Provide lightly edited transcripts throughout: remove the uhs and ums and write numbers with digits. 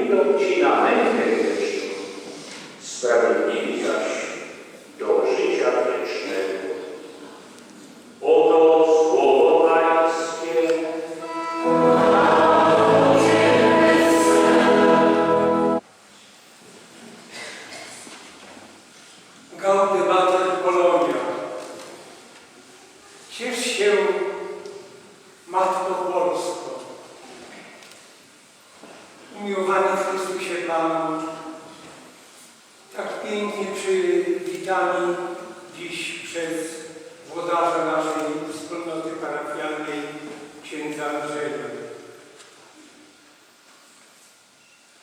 wyjdą ci na mękę wieczną, sprawiedliwi zaś do życia wiecznego. Oto słowo Pańskie. Gaudeamus Polonia. Ciesz się, Matko Polsko. Umiłowani w Chrystusie Panu, tak pięknie przywitani dziś przez włodarza naszej wspólnoty parafialnej, księdza Andrzeja.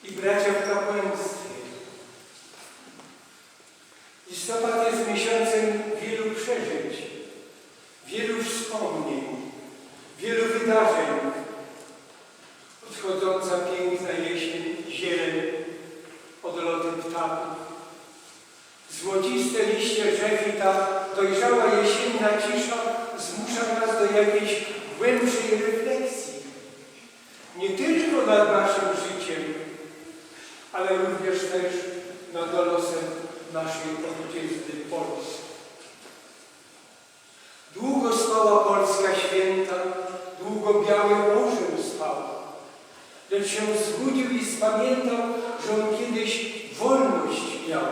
I bracia w kapłaństwie. Listopad jest miesiącem wielu przeżyć, wielu wspomnień, wielu wydarzeń. Odchodząca piękna jesień, zieleń, odloty ptaków, złociste liście drzew i ta dojrzała jesienna cisza zmusza nas do jakiejś głębszej refleksji. Nie tylko nad naszym życiem, ale również też nad losem naszej ojczyzny Polski. Długo spała Polska święta, długo biały orzeł spał, lecz się zbudził i spamiętał, że on kiedyś wolność miał.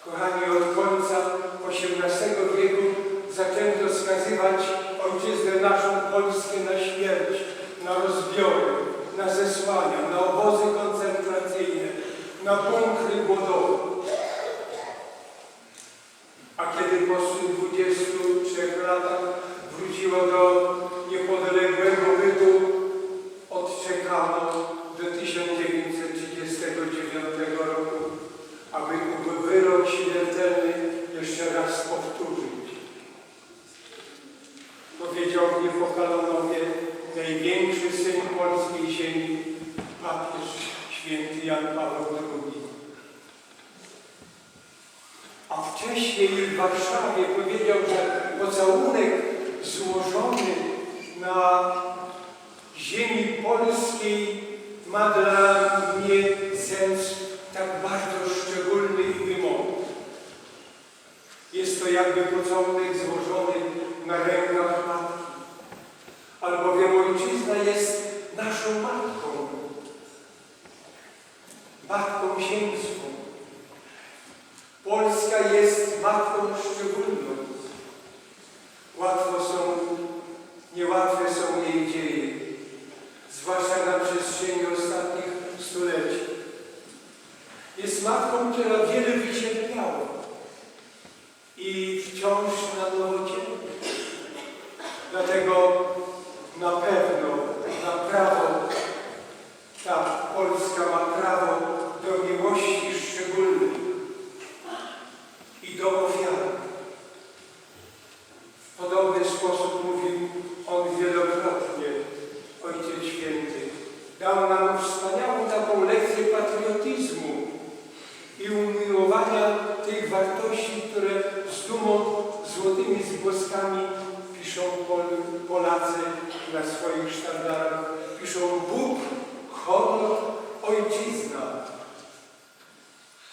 Kochani, od końca XVIII wieku zaczęto skazywać ojczyznę naszą Polskę na śmierć, na rozbiory, na zesłania, na obozy koncentracyjne, na bunkry głodowe. A kiedy po 23 latach wróciło do niepodległego bytu, odczekano do 1939 roku, aby wyrok śmiertelny jeszcze raz powtórzyć. Powiedział w Niepokalonowie największy syn polskiej ziemi, papież święty Jan Paweł II. A wcześniej w Warszawie powiedział, że pocałunek złożony na ziemi polskiej ma dla mnie sens tak bardzo szczególny i wymowny. Jest to jakby pocałunek złożony na rękach matki, albowiem ojczyzna jest naszą matką, matką ziemską. Polska jest matką szczególną. Niełatwe są jej dzieje, zwłaszcza na przestrzeni ostatnich stuleci. Jest matką, która wiele wycierpiała i wciąż na nowo cierpi. Dlatego na pewno, na prawo, ta Polska ma prawo do miłości szczególnej i do ofiary. W podobny sposób mówił on wielokrotnie, Ojciec Święty. Dał nam wspaniałą taką lekcję patriotyzmu i umiłowania tych wartości, które z dumą, złotymi zgłoskami piszą Polacy na swoich sztandarach. Piszą Bóg, honor, ojczyzna.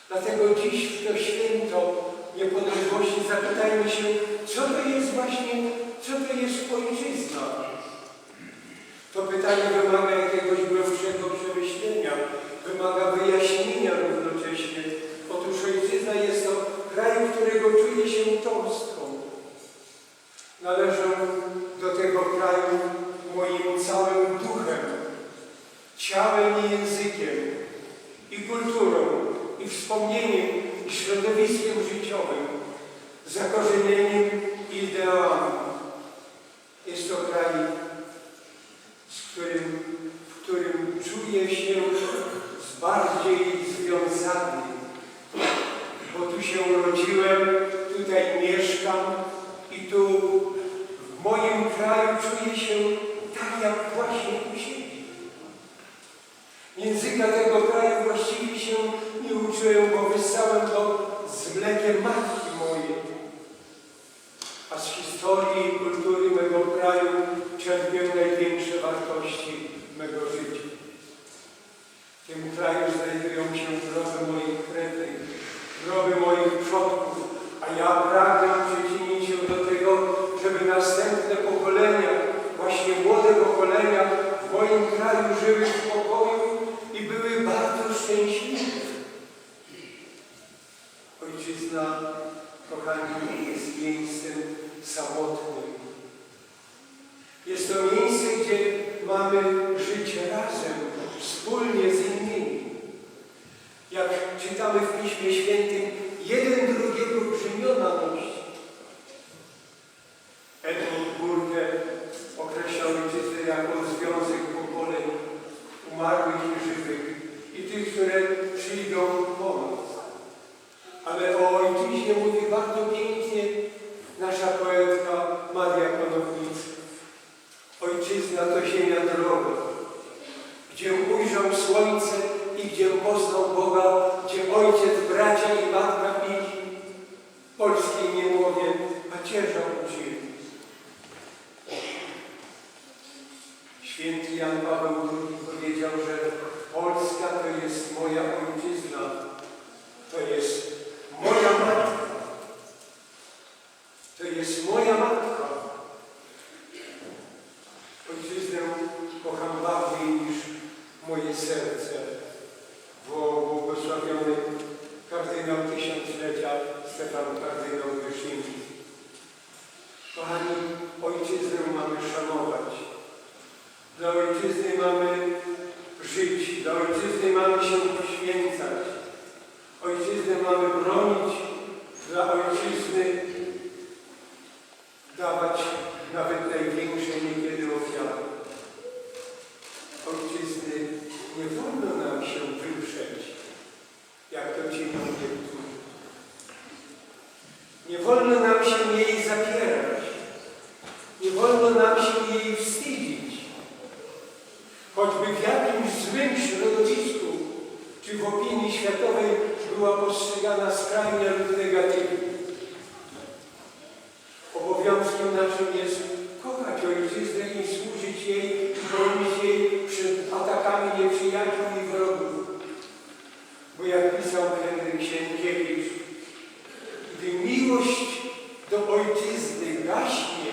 Dlatego dziś w to święto niepodległości zapytajmy się, co to jest ojczyzna? To pytanie wymaga jakiegoś głębszego przemyślenia, wymaga wyjaśnienia równocześnie. Otóż ojczyzna jest to kraj, którego czuje się cząstką. Należę do tego kraju moim całym duchem, ciałem i językiem, i kulturą, i wspomnieniem, i środowiskiem życiowym, zakorzenieniem i ideałami. Jest to kraj, w którym czuję się bardziej związany, bo tu się urodziłem, tutaj mieszkam i tu w moim kraju czuję się tak jak właśnie u siebie. Języka tego kraju właściwie się nie uczyłem, bo wyssałem go z mlekiem matki mojej. A z historii i kultury mego kraju czerpię największe wartości mego życia. kraju znajdują się groby moich krewnych, groby moich przodków, a ja pragnę przyczynić się do tego, żeby następne pokolenia, właśnie młode pokolenia w moim kraju żyły w pokoju i były bardzo szczęśliwe. Ojczyzna, kochani, nie jest miejscem samotnym. Jest to miejsce, gdzie mamy życie razem, wspólnie z innymi. Jak czytamy w Piśmie Świętym, jeden drugiego brzemiona nosi. Edmund Burke określał ojczyznę jako związek pokoleń umarłych i żywych i tych, które przyjdą po nas. Ale o ojczyźnie mówi bardzo pięknie nasza poetka Maria Konopnicka. Ojczyzna to ziemia droga, gdzie ujrzał słońce i gdzie poznał Boga, gdzie ojciec, bracia i matka pili, polskiej niemłowie pacierza uczyli. Święty Jan Paweł II powiedział, że Polska to jest moja ojczyzna, to jest moja matka. To jest moja matka. Ojczyznę kocham bardziej niż moje serce, bo błogosławiony kardynał tysiąclecia Stefan kardynał Wyszyński. Kochani, ojczyznę mamy szanować. Dla ojczyzny mamy żyć, dla ojczyzny mamy się poświęcać. Ojczyznę mamy bronić, dla ojczyzny dawać nawet największe niekiedy ofiary. Ojczyzny nie wolno nam się wyprzeć, jak to czynią niektórzy. Nie wolno nam się jej zapierać. Nie wolno nam się jej wstydzić. Choćby w jakimś złym środowisku, czy w opinii światowej była postrzegana skrajnie lub negatywnie. Obowiązkiem naszym jest kochać ojczyznę i służyć jej, i bronić jej przed atakami nieprzyjaciół i wrogów. Bo jak pisał Henryk Sienkiewicz, gdy miłość do ojczyzny gaśnie,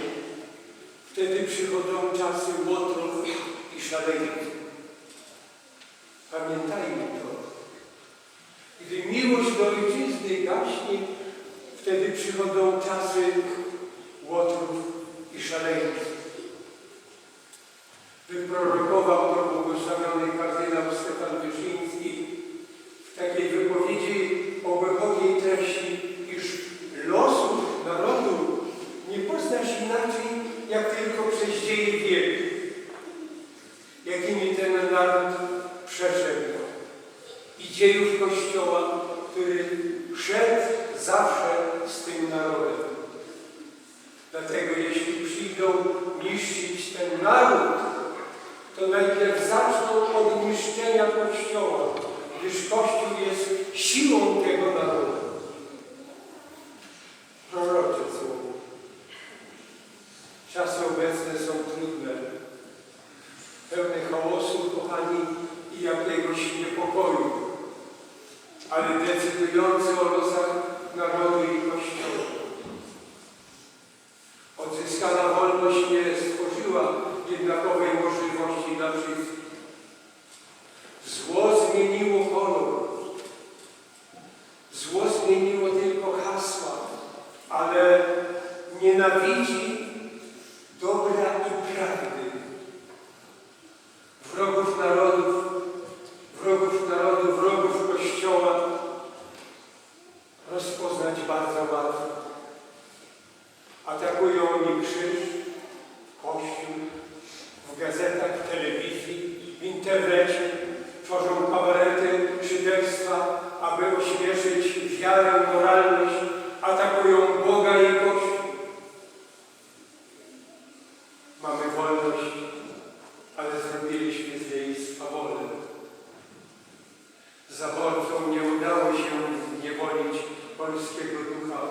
wtedy przychodzą czasy łotrów i szaleńców. Pamiętajmy to. Gdy miłość do ojczyzny gaśnie, wtedy przychodzą czasy łotrów i szaleńców. Wyprorokował to błogosławiony kardynał Stefan Wyszyński w takiej wypowiedzi o głębokiej treści, iż losów narodu nie poznasz inaczej, jak tylko przez dzieje wieków, jakimi ten naród przeszedł, i dziejów Kościoła, który szedł zawsze z tym narodem. Dlatego jeśli przyjdą niszczyć ten naród, to najpierw zaczną od niszczenia Kościoła, gdyż Kościół jest siłą tego narodu. Prorocze słowo. Czasy obecne są trudne, pełne chaosu, kochani, i jakiegoś niepokoju, ale decydujące o losach narodu i Kościoła. Odzyskana wolność nie stworzyła jednakowej możliwości dla wszystkich. Zło zmieniło kolor. Zło zmieniło tylko hasła, ale nienawidzi dobra i prawdy. Wrogów narodu, wrogów Kościoła rozpoznać bardzo łatwo. Atakują oni krzyż, Kościół, w gazetach, w telewizji, w internecie, tworzą kabarety szyderstwa, aby ośmieszyć wiarę, moralność, atakują Boga i Kościół. Mamy wolność, ale zrobiliśmy z niej swawolę. Zaborcom nie udało się zniewolić polskiego ducha,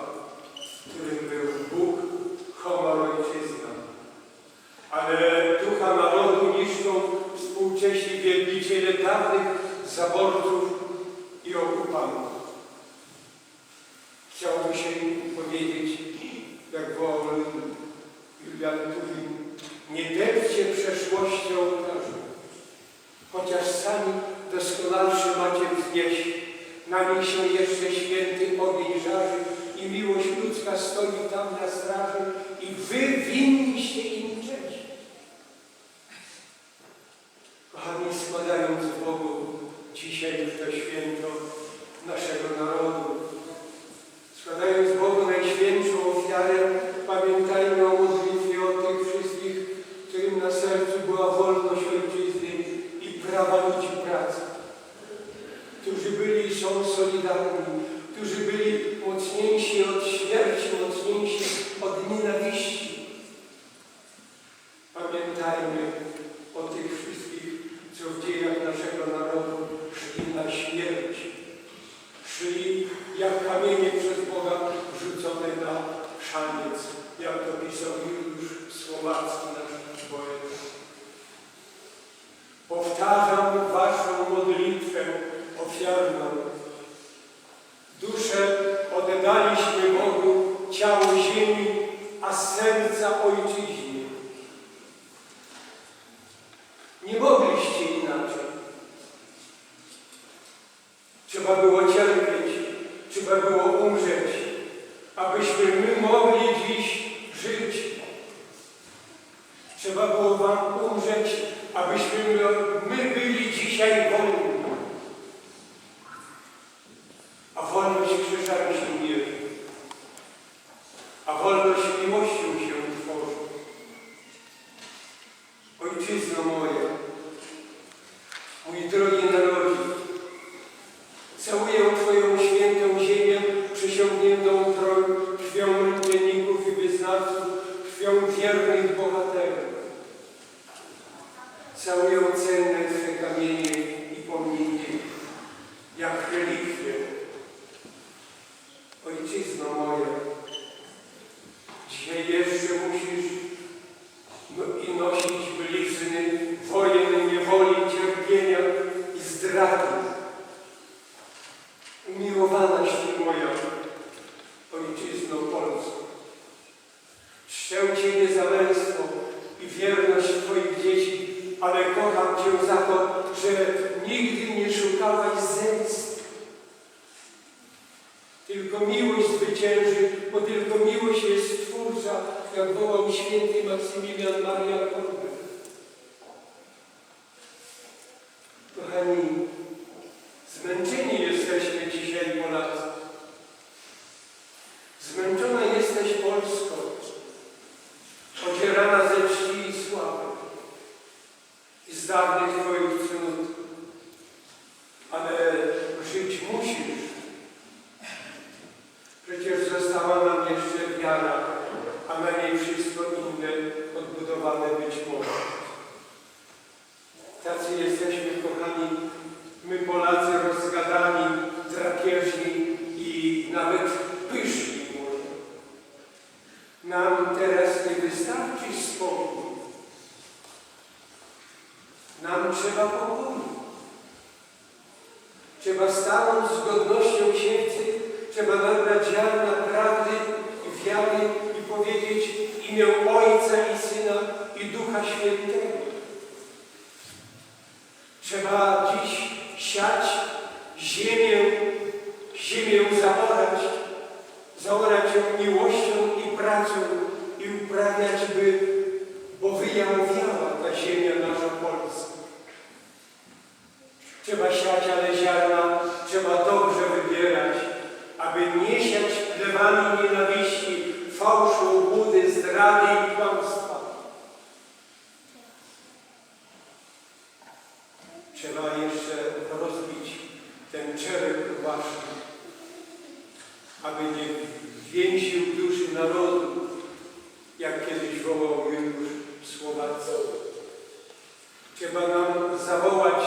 którym był Bóg, honor, ojczyzna. Ale ducha narodu niszczą współcześni wielbiciele dawnych zaborców i okupantów. Chciałby się im powiedzieć, jak wołał Julian Tuwim, nie depcie przeszłości ołtarza, chociaż sami doskonalszy macie wznieść, na nich się jeszcze święty ogień żarzy i miłość ludzka stoi tam na straży i wy winniście im cześć. Kochani, składając Bogu dzisiaj w to święto naszego narodu, składając Bogu najświętszą ofiarę, pamiętajmy o modlitwie o tych wszystkich, którym na sercu była wolność ojczyzny i prawa ludzi pracy, którzy byli i są solidarni, którzy byli mocniejsi od śmierci, mocniejsi od nienawiści. Pamiętajmy o tych wszystkich, co w dziejach naszego narodu szli na śmierć. Szli jak kamienie przez Boga rzucone na szaniec, jak to pisał Juliusz Słowacki, nasz poeta. Powtarzam waszą modlitwę ofiarną. Duszę oddaliśmy Bogu, ciało ziemi, a serca ojczyźnie. Nie mogliście inaczej. Trzeba było cierpieć, trzeba było umrzeć, abyśmy my mogli dziś żyć. Trzeba było wam umrzeć, abyśmy my byli dzisiaj wolni. A wolność krzyżami się mierzy. A wolność miłością się tworzy. Ojczyzno moja, mój drogi narodzie, całuję Twoją świętą ziemię, przysiągniętą krwią męczenników i wyznawców, krwią wiernych bohaterów. Całuję cenne Twe kamienie i pomniki, jak relikwie. Ojczyzno moja, dzisiaj jeszcze musisz i nosić blizny wojen, niewoli, cierpienia i zdrady. Umiłowana Ci moja, Ojczyzno Polsko, czczę Ciebie za męstwo i wierność Twoich dzieci, ale kocham Cię za to, że nigdy nie szukałaś zemsty. Tylko miłość zwycięży, bo tylko miłość jest twórcza, jak wołał święty Maksymilian Maria Kolbe. Kochani, zmęczeni jesteśmy dzisiaj, Polacy. Zmęczona jesteś Polsko, odzierana ze czci i sławy i z dawnych Twoich cnót, ale żyć musisz. Przecież została nam jeszcze wiara, a na niej wszystko inne odbudowane być może. Tacy jesteśmy, kochani, my Polacy rozgadani, drapieżni i nawet pyszni może. Nam teraz nie wystarczy spokój. Nam trzeba pokoju. Trzeba stanąć z godnością siewcy, trzeba nabrać ziarna prawdy i wiary i powiedzieć w imię Ojca i Syna i Ducha Świętego. Trzeba dziś siać ziemię zaorać ją miłością i pracą i uprawiać, bo wyjałowiała ta ziemia nasza Polska. Trzeba siać, ale ziarna trzeba dobrze wybierać, aby nie siać plewami nienawiści, fałszu, obłudy, zdrady i kłamstwa. Trzeba jeszcze rozbić ten czerep wasz, aby nie więził duszy narodu, jak kiedyś wołał Juliusz Słowacki. Trzeba nam zawołać: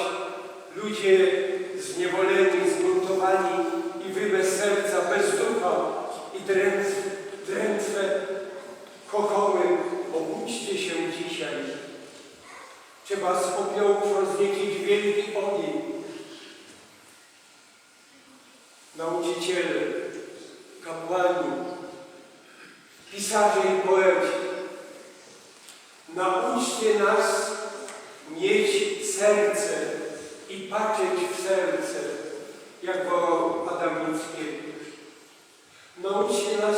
ludzie zniewoleni, zbuntowani i wy bez serca, bez ducha i drętwe chochoły, obudźcie się dzisiaj. Trzeba z popiołów rozniecić wielki ogień nauczyciele, kapłani, pisarze i poeci, nauczcie nas mieć serce i patrzeć w serce, jak wołał Adam Mickiewicz. Nauczcie nas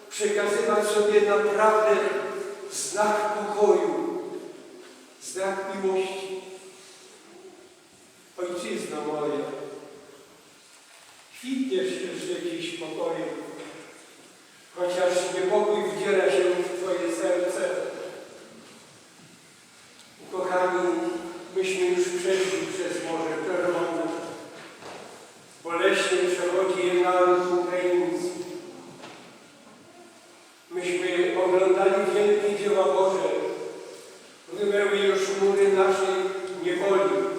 przekazywać sobie naprawdę znak pokoju, znak miłości. Ojczyzno moja, kwitniesz jeszcze dziś pokojem, chociaż niepokój wdziera się w Twoje serce. Kochani, myśmy już przeszli przez Morze Czerwone. Boleśnie przechodzi je naród ukraiński. Myśmy oglądali wielkie dzieła Boże. Runęły już mury naszej niewoli.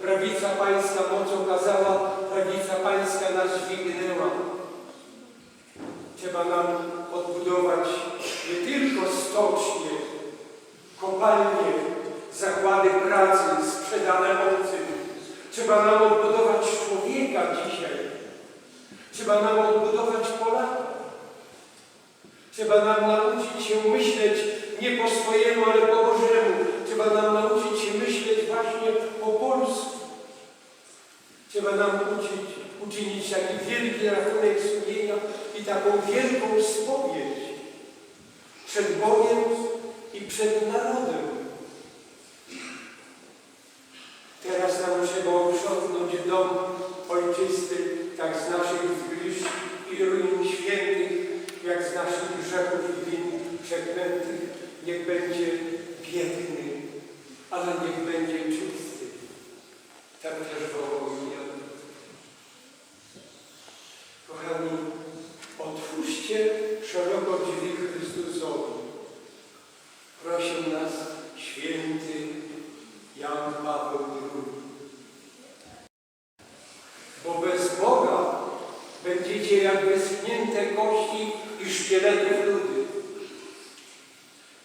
Prawica Pańska moc okazała, prawica Pańska nas dźwignęła. Trzeba nam odbudować nie tylko stocznie, kopalnie, zakłady pracy, sprzedane obcym. Trzeba nam odbudować człowieka dzisiaj. Trzeba nam odbudować Polaka. Trzeba nam nauczyć się myśleć nie po swojemu, ale po Bożemu. Trzeba nam nauczyć się myśleć właśnie po polsku. Trzeba nam uczynić taki wielki rachunek sumienia i taką wielką spowiedź przed Bogiem i przed narodem. Teraz nam trzeba uprzątnąć dom ojczysty, tak z naszych zgliszcz i ruin świętych, jak z naszych grzechów i win przeklętych. Niech będzie biedny, ale niech będzie czysty. Tak też wołał Jan. Kochani, otwórzcie szeroko drzwi Chrystusowi. Prosił nas święty Jan Paweł II. Bo bez Boga będziecie jak wyschnięte kości i szkieletów ludy.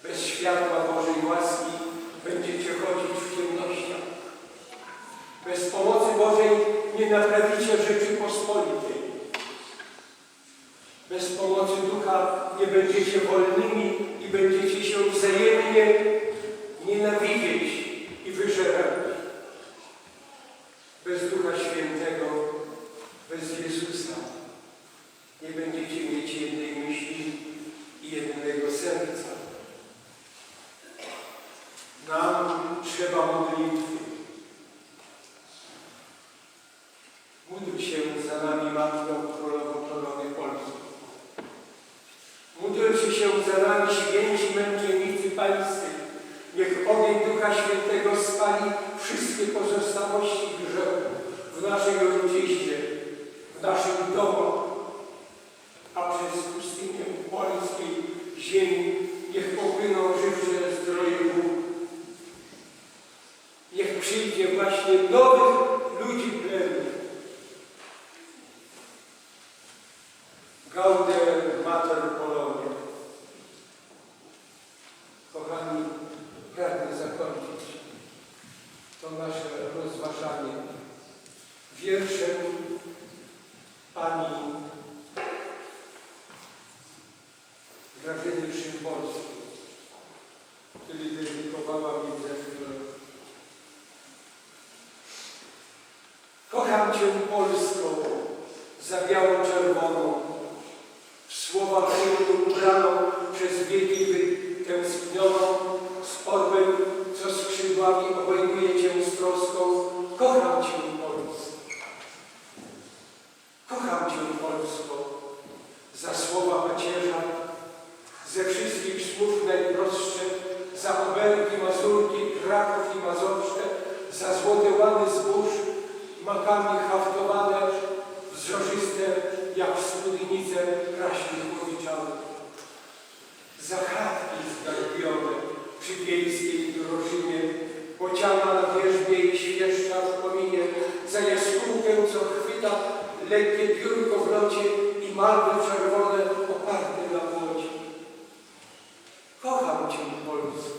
Bez światła Bożej łaski będziecie chodzić w ciemnościach. Bez pomocy Bożej nie naprawicie Rzeczypospolitej. Bez pomocy Ducha nie będziecie wolnymi i będziecie się wzajemnie nienawidzieć i wyżerać. Bez Ducha Świętego, bez Jezusa nie będziecie mieć jednej myśli i jednego serca. Nam trzeba modlitwy. Módl się za nami, Matko Królowo Korony Polskiej. Módlcie się za nami, święci męczennicy Pańscy. Niech ogień Ducha Świętego spali wszystkie pozostałości grzechu w naszej ojczyźnie, w naszych domach, a przez pustynię polskiej ziemi niech popłyną żywcze zdroje Bóg. Niech przyjdzie właśnie nowych ludzi plemię. Gaude Mater Polonia. Kochani, pragnę zakończyć to nasze rozważanie wierszem pani Grażyny Szymborskiej, który dedykowała mi zeszły rok. Kocham Cię, Polsko, za biało-czerwoną, w słowa hymnu ubraną przez wieki wytęsknioną, z orłem, co skrzydłami obejmuje Cię z troską. Kocham Cię, Polsko. Kocham Cię, Polsko, za słowa macierza, ze wszystkich słów najprostsze, za Obergi, Mazurki, Kraków i Mazowsze, za złote łany zbóż, makami haftowane, wzroczyste jak spódnice kraśnych łowiczane. Za chatki zgarbione przy wiejskiej drożynie, bociana na wierzbie i świerszcza w kominie, za jaskółkę, co chwyta lekkie piórko w locie i malwy czerwone oparte na płocie. Kocham Cię, Polsko,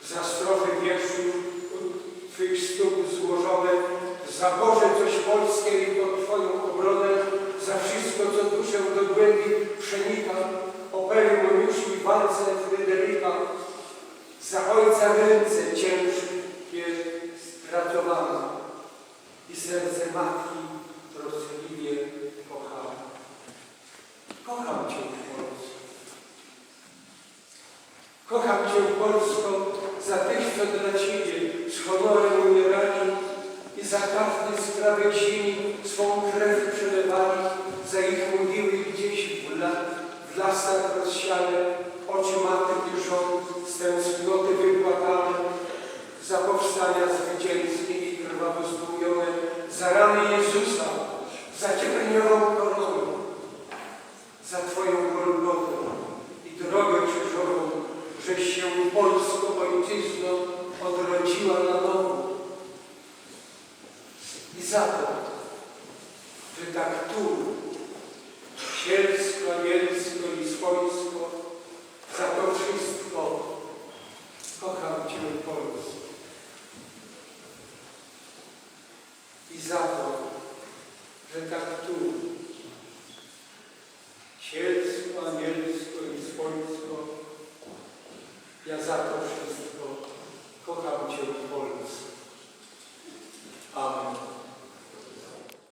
za strofy wierszów Twych stóp złożone, za Boże coś polskie i Twoją obronę, za wszystko, co duszę do głębi przenika, o Moniuszki w walce Fryderyka, za ojca ręce ciężkie stratowane i serce matki troskliwie kochała. Kocham Cię, Polsko. Kocham Cię, Polsko, za tych, co dla Ciebie z honorem umierali i za każdy skrawek ziemi swą krew przelewali, za ich mogiły gdzieś w lasach rozsiane, oczy matek i żon z tęsknoty wypłakane, za powstania zwycięskie i krwawo stłumione, za rany Jezusa, za ciepłeniową koronę, za Twoją Golgotę i drogę krzyżową, żeś się, Polsko, ojczyzno, odrodziła na nowo. I za to, że tak tu, sielsko, anielsko i swojsko, za to wszystko kocham Cię, Polsko. I za to, że tak tu, sielsko, anielsko i swojsko, ja za to wszystko kocham Cię,